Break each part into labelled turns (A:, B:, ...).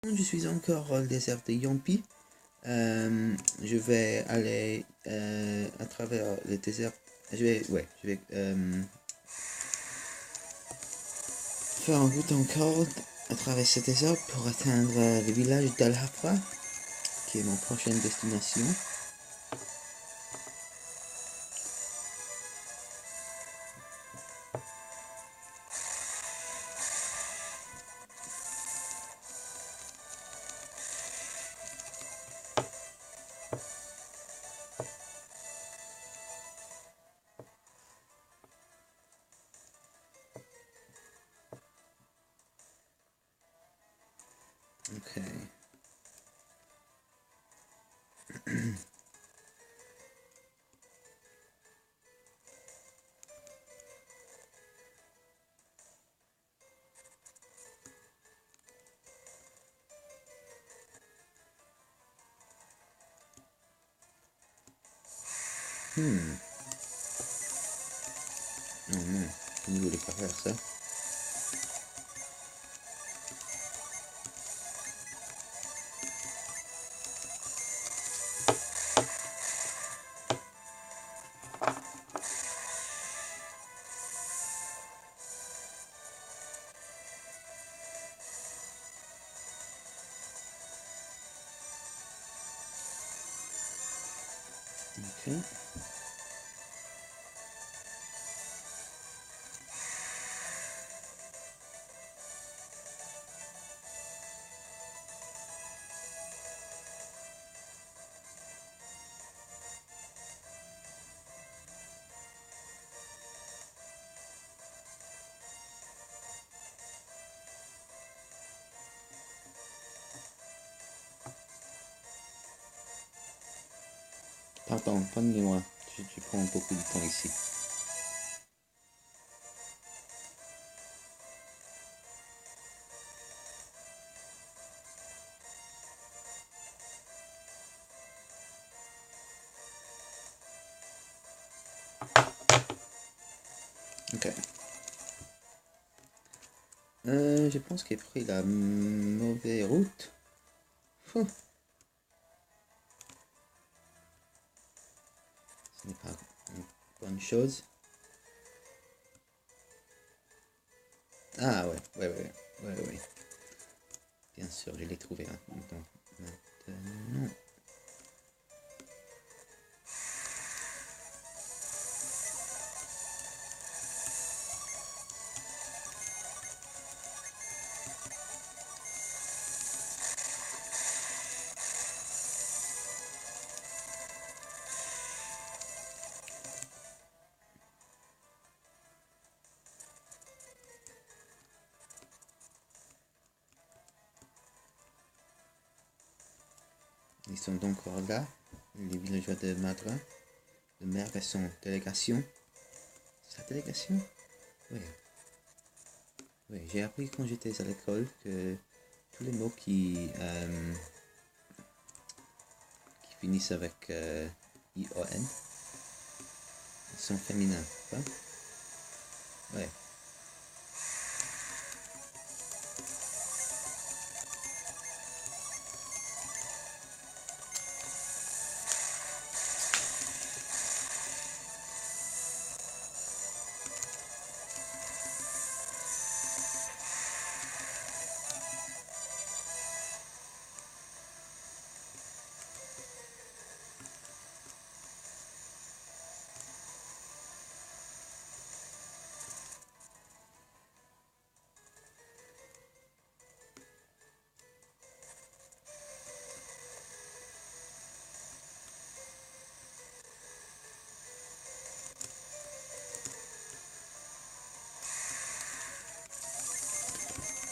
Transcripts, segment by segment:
A: Je suis encore au désert de Yampi. Je vais aller à travers le désert. Je vais faire en route encore à travers ce désert pour atteindre le village d'Al-Hafra, qui est mon prochaine destination. Ok. Oh non, je ne voulais pas faire ça. Ok. Pardon, pardonnez-moi, je prends beaucoup de temps ici. Ok. Je pense qu'il a pris la mauvaise route. Pfff. Ce n'est pas une bonne chose. Ah ouais. Bien sûr, je l'ai trouvé maintenant. Ils sont donc encore là, les villageois de Madra. Le maire et son délégation. Sa délégation? Oui. Oui, j'ai appris quand j'étais à l'école que tous les mots qui finissent avec ION sont féminins, pas? Ouais.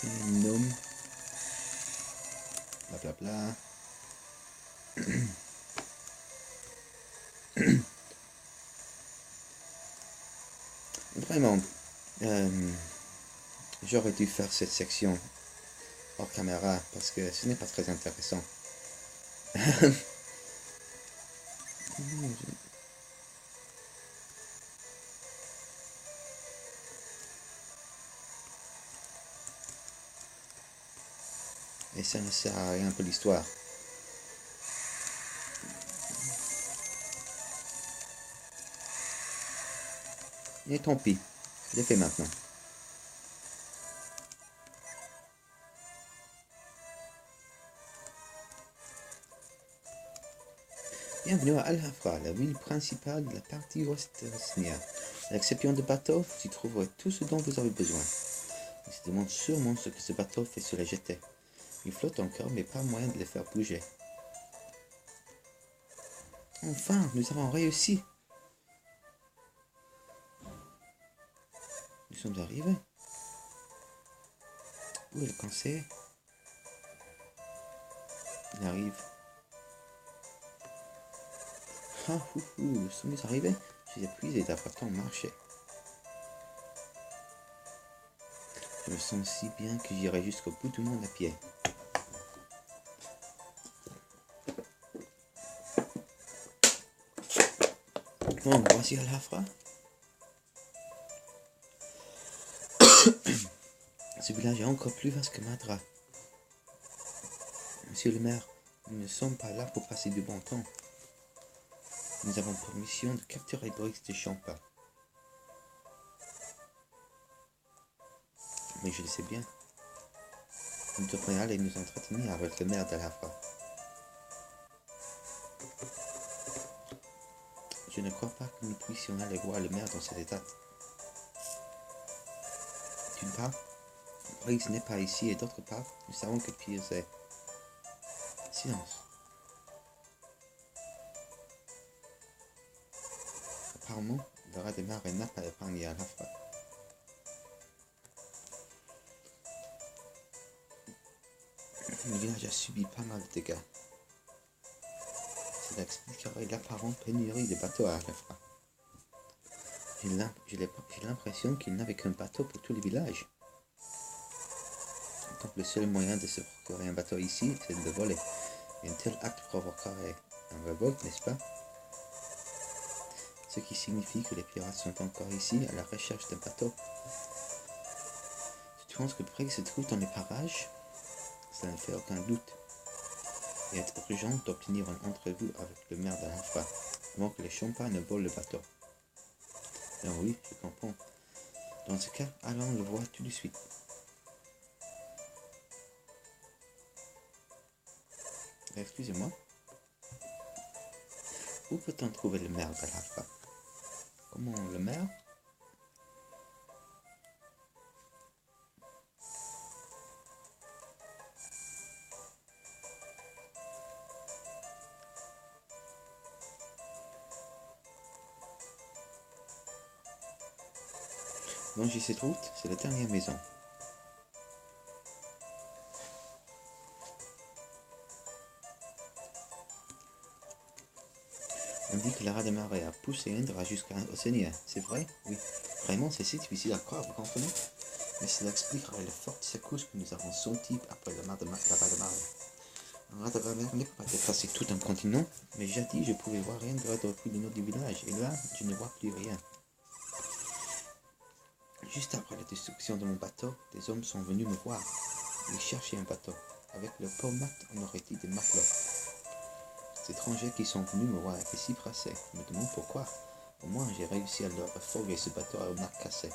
A: Gnome. Blablabla. Vraiment, j'aurais dû faire cette section hors caméra parce que ce n'est pas très intéressant. Et ça ne sert à rien pour l'histoire. Et tant pis, je l'ai fait maintenant. Bienvenue à Al-Hafra, la ville principale de la partie ouest de Bosnie. À l'exception de bateaux, vous y trouverez tout ce dont vous avez besoin. Il se demande sûrement ce que ce bateau fait sur la jetée. Il flotte encore, mais pas moyen de les faire bouger. Enfin, nous avons réussi. Nous sommes arrivés. Où est le conseiller? Il arrive. Ah, nous sommes arrivés. Je suis épuisé d'avoir tant marché. Je me sens si bien que j'irai jusqu'au bout du monde à pied. Bon, voici Al-Hafra. Ce village est encore plus vaste que Madra. Monsieur le maire, nous ne sommes pas là pour passer du bon temps. Nous avons pour mission de capturer Boris de Champa. Mais je le sais bien. Nous devrions aller nous entretenir avec le maire d'Al-Hafra. Je ne crois pas que nous puissions aller voir le maire dans cet état. D'une part, Boris n'est pas ici et d'autre part, nous savons que pire c'est. Silence. Apparemment, le rat de marée n'a pas épargné Al-Hafra. Le village a subi pas mal de dégâts. Cela expliquerait l'apparente pénurie de bateaux à Al-Hafra. J'ai l'impression qu'il n'avait qu'un bateau pour tout le village. Donc le seul moyen de se procurer un bateau ici, c'est de le voler. Et un tel acte provoquerait un révolte, n'est-ce pas? Ce qui signifie que les pirates sont encore ici à la recherche d'un bateau. Tu penses que Briggs se trouve dans les parages? Ça ne fait aucun doute. Il est urgent d'obtenir une entrevue avec le maire d'Al-Hafra avant que les Champa ne volent le bateau. Alors oui, je comprends. Dans ce cas, allons le voir tout de suite. Excusez-moi. Où peut-on trouver le maire d'Al-Hafra? Comment le maire? Longez cette route, c'est la dernière maison. On dit que la raz de marée a poussé Indra jusqu'à Océania. C'est vrai? Oui. Vraiment, c'est si difficile à croire, vous comprenez? Mais cela expliquerait les fortes secousses que nous avons senties après la raz de marée. Un raz de marée ne peut pas dépasser tout un continent, mais jadis je pouvais voir Indra depuis le nord du village, et là, je ne vois plus rien. Juste après la destruction de mon bateau, des hommes sont venus me voir. Ils cherchaient un bateau. Avec le pomat, on aurait dit des matelots. Ces étrangers qui sont venus me voir étaient si pressés. Je me demande pourquoi. Au moins, j'ai réussi à leur foguer ce bateau à marque cassée.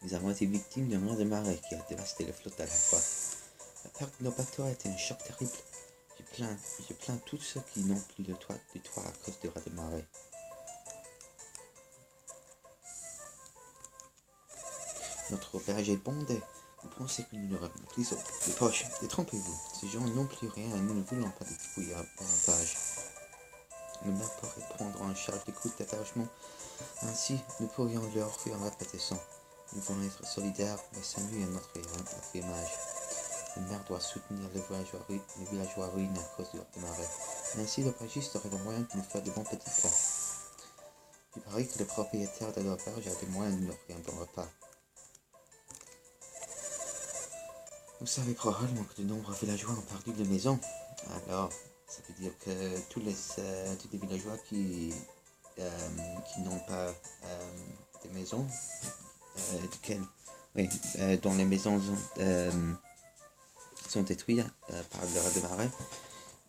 A: Nous avons été victimes d'un raz de marée qui a dévasté la flotte à la fois. La perte de nos bateaux a été un choc terrible. Je plains tous ceux qui n'ont plus de toit à cause du raz de marée. Notre auberge est bondée. Vous pensez que nous ne remplissons les poches? Détrompez-vous. Ces gens n'ont plus rien et nous ne voulons pas dépouiller davantage. Le maire pourrait prendre en charge les coûts d'hébergement. Ainsi, nous pourrions leur offrir un répétition. Nous voulons être solidaires, mais ça nuit à notre image. Le maire doit soutenir les villageois ruinés à cause du raz de marée. Ainsi, l'aubergiste aurait le moyen de nous faire de bons petits plats. Il paraît que le propriétaire de l'auberge a les moyens de nous offrir un bon repas. Vous savez probablement que de nombreux villageois ont perdu de maisons. Alors, ça veut dire que tous les villageois qui n'ont pas de maisons, dont les maisons sont détruites par le raz de marée,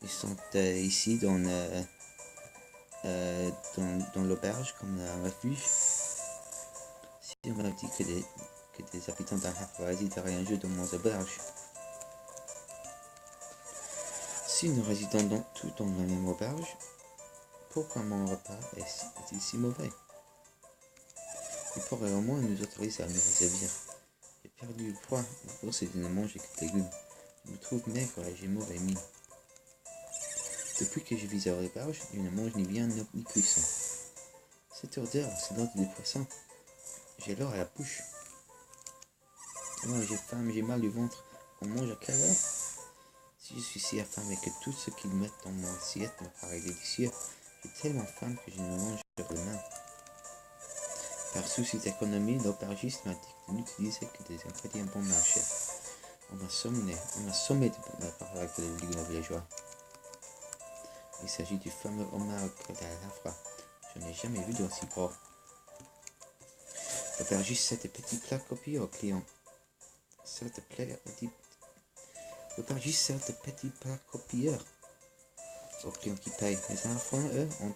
A: ils sont ici dans l'auberge comme un refuge. Si on m'a dit que des habitants d'un Havre résideraient un jour dans mon auberge, si nous résidons donc tous dans la même auberge, pourquoi mon repas est-il si mauvais? Il pourrait au moins nous autoriser à nous réserver. J'ai perdu le poids, à force de ne manger que des légumes. Je me trouve maigre et j'ai mauvais mine. Depuis que je vis à l'auberge, je ne mange ni viande ni cuisson. Cette odeur, c'est l'odeur du poisson. J'ai l'or à la bouche. Moi, j'ai faim, j'ai mal du ventre. On mange à quelle heure? Si je suis si affamé que tout ce qu'ils mettent dans mon assiette me paraît délicieux, j'ai tellement faim que je ne me mange sur les mains. Par souci d'économie, l'aubergiste m'a dit de n'utiliser que des ingrédients bon marché. On m'a sommé de parler avec les villageois. Il s'agit du fameux homard de la Havre. Je n'ai jamais vu d'aussi gros. L'aubergiste sert des petits plats copieux aux clients. L'aubergiste sert des petits plats copieux aux clients qui payent. Les enfants, eux, ont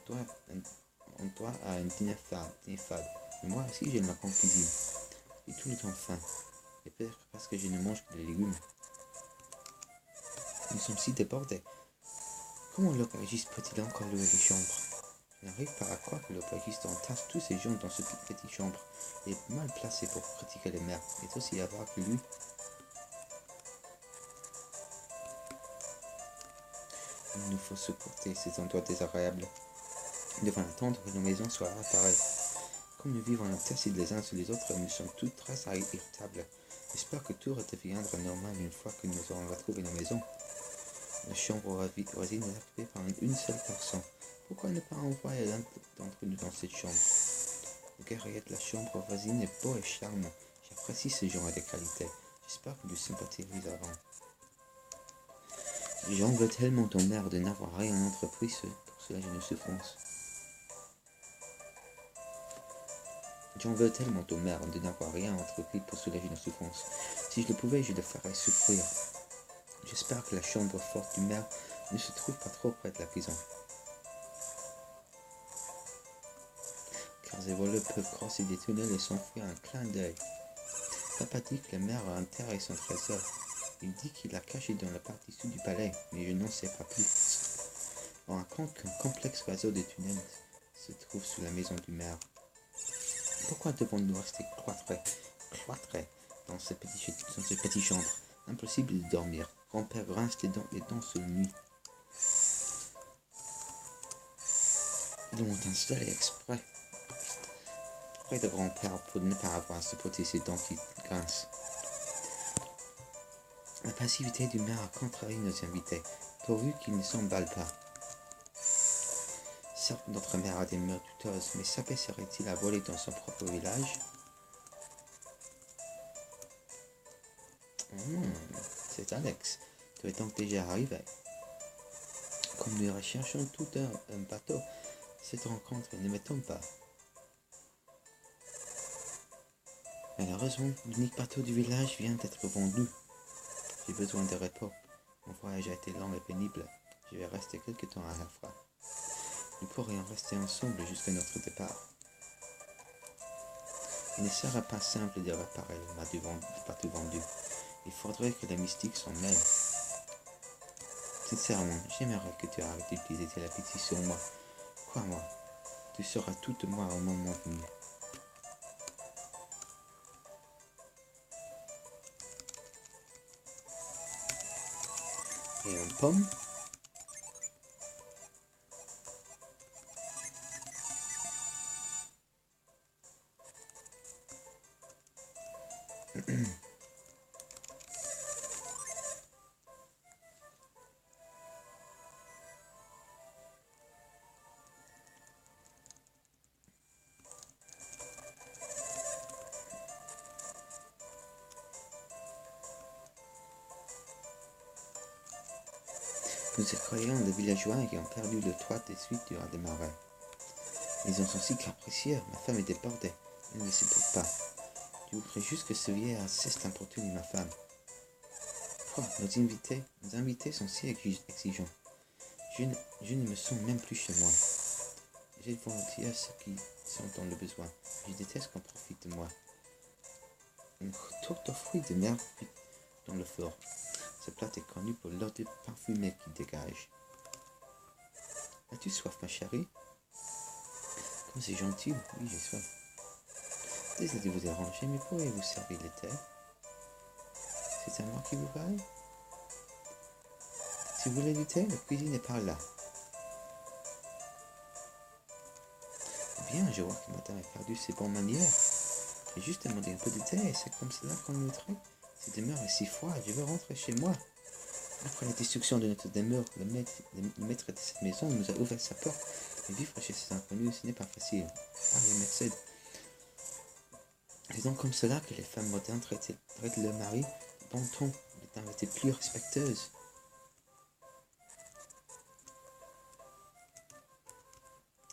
A: droit à un dîner fade. Mais moi aussi, j'ai ma grande cuisine. J'ai tout le temps faim. Et peut-être parce que je ne mange que des légumes. Nous sommes si débordés. Comment l'aubergiste peut-il encore louer les chambres? Je n'arrive pas à croire que l'aubergiste entasse tous ces gens dans cette petite chambre. Il est mal placé pour critiquer les maires. Il est aussi avare que lui. Il nous faut supporter ces endroits désagréables. Nous devons attendre que nos maisons soient réparées. Comme nous vivons en terre les uns sur les autres, nous sommes tous très irritables. J'espère que tout redeviendra normal une fois que nous aurons retrouvé nos maisons. La chambre voisine est occupée par une seule personne. Pourquoi ne pas envoyer l'un d'entre nous dans cette chambre? Le guerrier de la chambre voisine est beau et charmant. J'apprécie ce genre de qualité. J'espère que nous sympathiserons. J'en veux tellement ton mère de n'avoir rien entrepris pour cela j'ai une souffrance. J'en veux tellement ton mère de n'avoir rien entrepris pour soulager nos souffrances. Si je le pouvais, je le ferais souffrir. J'espère que la chambre forte du maire ne se trouve pas trop près de la prison. Car ces voleurs peuvent crosser des tunnels et s'enfuir un clin d'œil. Papa dit que le maire a enterré son trésor. Il dit qu'il l'a caché dans la partie sud du palais, mais je n'en sais pas plus. On raconte qu'un complexe réseau de tunnels se trouve sous la maison du maire. Pourquoi devons-nous rester cloîtrés dans cette petite chambre? Impossible de dormir. Grand-père grince les dents sur une nuit. Ils l'ont installé exprès de grand-père pour ne pas avoir à supporter ses dents qui grincent. La passivité du maire a contrarié nos invités, pourvu qu'ils ne s'emballent pas. Certes, notre mère a des mœurs douteuses, mais s'abaisserait-il à voler dans son propre village? C'est Alex. Tu es donc déjà arrivé. Comme nous recherchons tout un bateau, cette rencontre ne m'étonne pas. Malheureusement, l'unique bateau du village vient d'être vendu. J'ai besoin de repos. Mon voyage a été long et pénible. Je vais rester quelque temps à Havre. Nous pourrions rester ensemble jusqu'à notre départ. Il ne sera pas simple de réparer le bateau vendu. Il faudrait que les mystiques s'en mêlent. Sincèrement, j'aimerais que tu arrêtes d'utiliser tes appétits sur moi. Crois-moi, tu seras toute moi au moment venu. Et une pomme. Nous effrayons les villageois qui ont perdu le toit des suites du raz des marais. Ils en sont si capricieux, ma femme est débordée, elle ne supporte pas. Je voudrais juste que ce vieillard cesse d'importuner ma femme. Quoi, nos invités sont si exigeants. Je ne me sens même plus chez moi. J'aide volontiers ceux qui sont dans le besoin. Je déteste qu'on profite de moi. Une tourte aux fruits de mer cuite dans le fort. Ce plat est connu pour l'odeur parfumée qu'il dégage. As-tu soif, ma chérie? Comme c'est gentil, oui, j'ai soif. Désolé de vous déranger, mais pourriez-vous servir le thé? C'est à moi qui vous parle? Si vous voulez du thé, la cuisine est par là. Bien, je vois que madame a perdu ses bonnes manières. J'ai juste demandé un peu de thé et c'est comme cela qu'on me traite. Cette demeure est si froide, je veux rentrer chez moi. Après la destruction de notre demeure, le maître de cette maison nous a ouvert sa porte. Et vivre chez ces inconnus, ce n'est pas facile. Ah, les Mercedes. C'est donc comme cela que les femmes modernes traitent leur mari de bon ton, étant été plus respectueuses.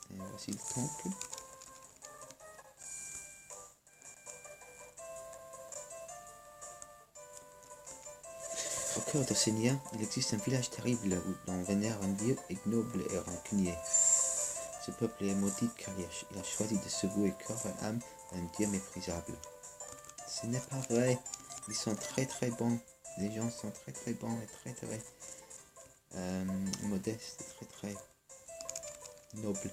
A: Et voici le temple. Au cœur d'Océnia, il existe un village terrible où l'on vénère un dieu ignoble et rancunier. Ce peuple est maudit car il a choisi de se vouer corps et âme à un dieu méprisable. Ce n'est pas vrai, ils sont très bons, les gens sont très bons et très modestes, très nobles.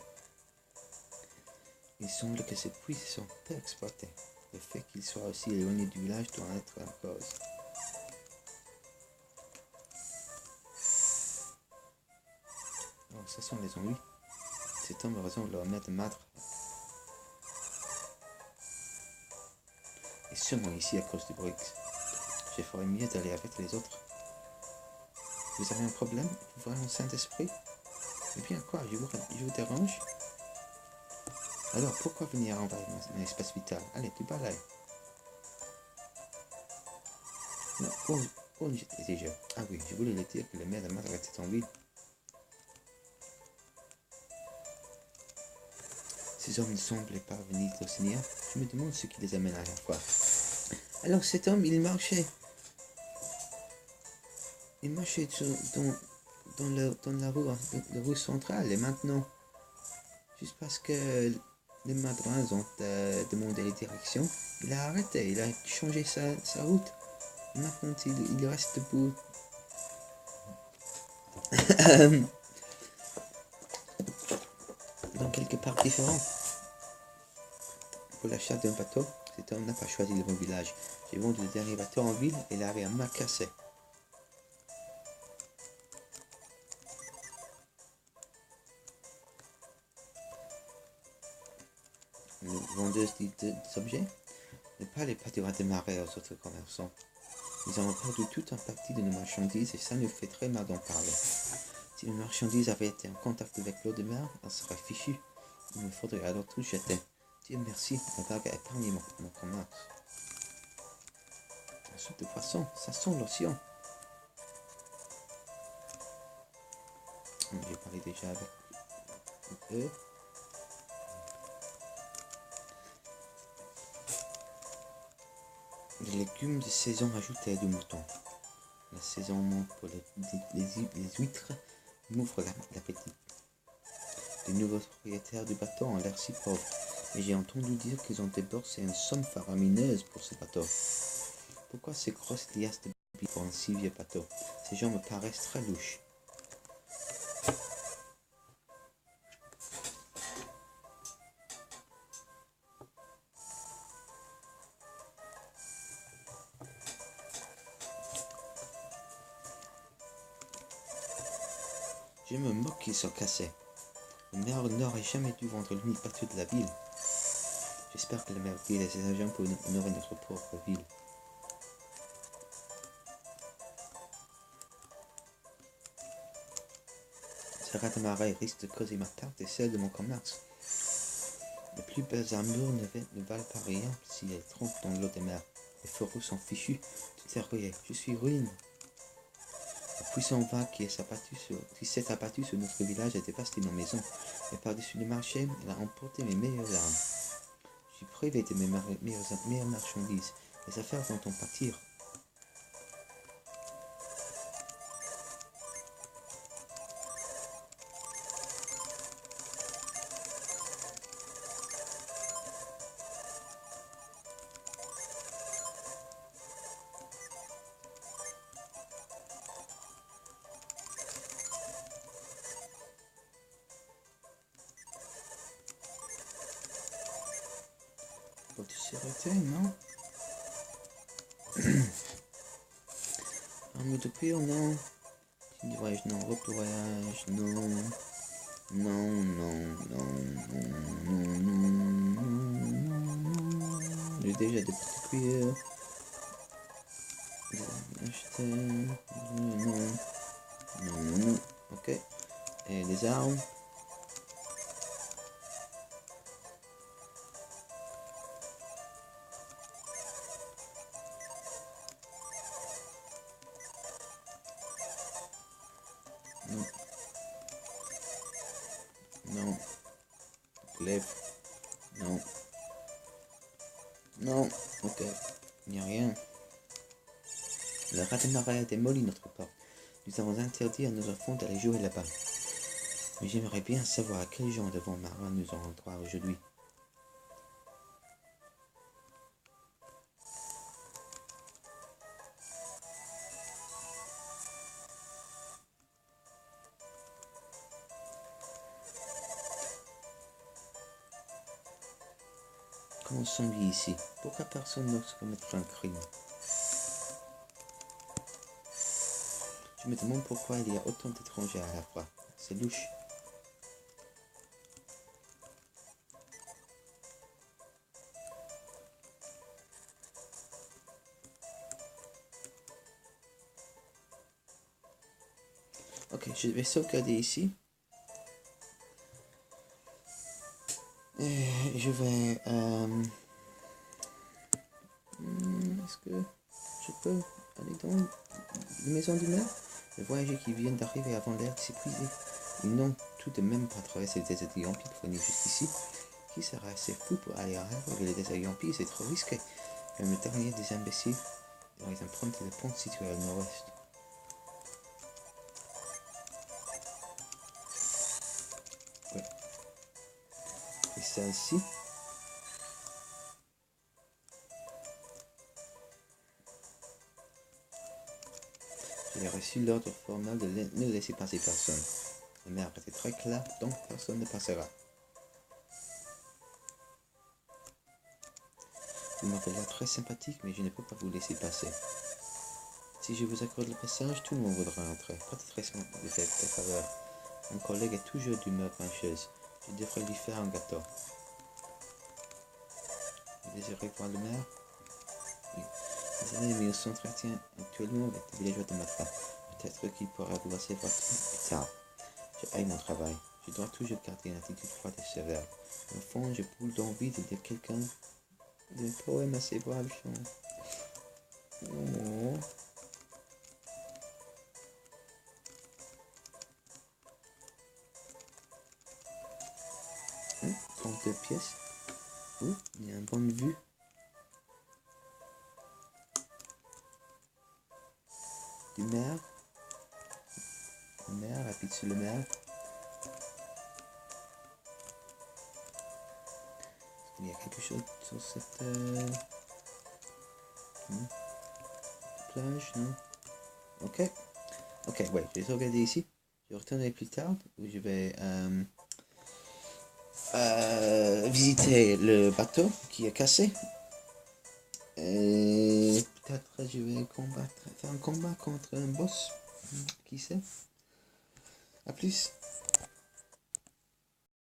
A: Il semble que ces puits sont peu exploités. Le fait qu'ils soient aussi éloignés du village doit être la cause. Alors, ce sont les ennuis. Cet homme a raison de leur mettre madre. Et sûrement ici à cause du Brix. Je ferais mieux d'aller avec les autres. Vous avez un problème? Vous voyez mon Saint-Esprit? Eh bien quoi, je vous dérange? Alors pourquoi venir envahir mon espace vital? Allez, tu balayes. Non, où étais-je? Ah oui, je voulais le dire que le maire de Madrid était en ville. Ces hommes ne semblaient pas venir d'Océnia. Je me demande ce qui les amène à la fois. Alors cet homme, il marchait dans la rue centrale et maintenant, juste parce que les madrains ont demandé les directions, il a arrêté, il a changé sa route. Et maintenant, il reste debout. Dans quelque part différent. Pour l'achat d'un bateau, cet homme n'a pas choisi le bon village. J'ai vendu le dernier bateau en ville et il avait un mât cassé. Une vendeuse dit des objets. Ne parlez pas du raz de marée aux autres commerçants. Nous avons perdu toute une partie de nos marchandises et ça nous fait très mal d'en parler. Si nos marchandises avaient été en contact avec l'eau de mer, elles seraient fichues. Il me faudrait alors tout jeter. Dieu merci, ma vague a épargné mon commerce. La soupe de poisson, ça sent l'océan. J'ai parlé déjà avec eux. Les légumes de saison ajoutés du mouton. La saison monte pour les huîtres, m'ouvre l'appétit. Les nouveaux propriétaires du bateau ont l'air si pauvres, et j'ai entendu dire qu'ils ont déboursé une somme faramineuse pour ce bateau. Pourquoi ces grosses liasses de billes pour un si vieux bateau? Ces gens me paraissent très louches. Je me moque qu'ils soient cassés. Le maire n'aurait jamais dû vendre l'unique bateau de la ville. J'espère que le maire paye ses agents pour honorer notre propre ville. Ce raz de marée risque de causer ma perte et celle de mon commerce. Les plus belles armures ne valent pas rien si elles trompent dans l'eau des mers. Les fourreaux sont fichus, tout est rouillé. Je suis ruine. puissant vent qui s'est abattu sur notre village a dévasté nos maisons. Et par-dessus le marché, il a emporté mes meilleures armes. Je suis privé de mes meilleures marchandises. Les affaires vont en pâtir. Tu sais arrêter, non? Arme de cuir, non. Du voyage, non. Robe de voyage, non. Non, non, non, non, non, non. J'ai déjà des petits cuirs. Acheter. Non. Non, non. Ok. Et les armes. Non. Non. Lève. Non. Non. Ok. Il n'y a rien. Le rat de marée a démoli notre porte. Nous avons interdit à nos enfants d'aller jouer là-bas. Mais j'aimerais bien savoir à quel genre de vent marin nous aurons droit aujourd'hui. Comment sommes-nous ici? Pourquoi personne n'ose commettre un crime? Je me demande pourquoi il y a autant d'étrangers à la fois. C'est louche. Ok, je vais sauvegarder ici. Et je vais... Est-ce que je peux aller dans la maison du maire? Les voyageurs qui viennent d'arriver avant l'air s'épuiser. Ils n'ont tout de même pas traversé le désert de Yampi pour venir jusqu'ici. Qui sera assez fou pour aller à rêve le désert de Yampi? C'est trop risqué. Même le dernier des imbéciles aurait emprunté le pont situé au nord-ouest. Ouais. Et ça ici. J'ai reçu l'ordre formel de ne laisser passer personne. Le maire était très clair, donc personne ne passera. Vous m'avez l'air très sympathique, mais je ne peux pas vous laisser passer. Si je vous accorde le passage, tout le monde voudra entrer. Pas de traitement de faveur. Mon collègue est toujours d'humeur grincheuse. Je devrais lui faire un gâteau. Vous désirez voir le maire? Oui. Désolé, mais il s'entretient actuellement avec des villageois de Matra. Peut-être qu'il pourra vous laisser voir plus tard. Je haïs mon travail. Je dois toujours garder une attitude froide et sévère. Au fond, je brûle d'envie de dire quelqu'un de poème assez brave. Oh. Hein? 32 pièces. Oh, il y a une bonne vue. Du maire. Le maire habite sur le maire. Il y a quelque chose sur cette plage, non? Ok. Ok, ouais, je vais sauvegarder ici. Je retournerai plus tard où je vais visiter le bateau qui est cassé. Et peut-être je vais faire un combat contre un boss. Qui sait? A plus.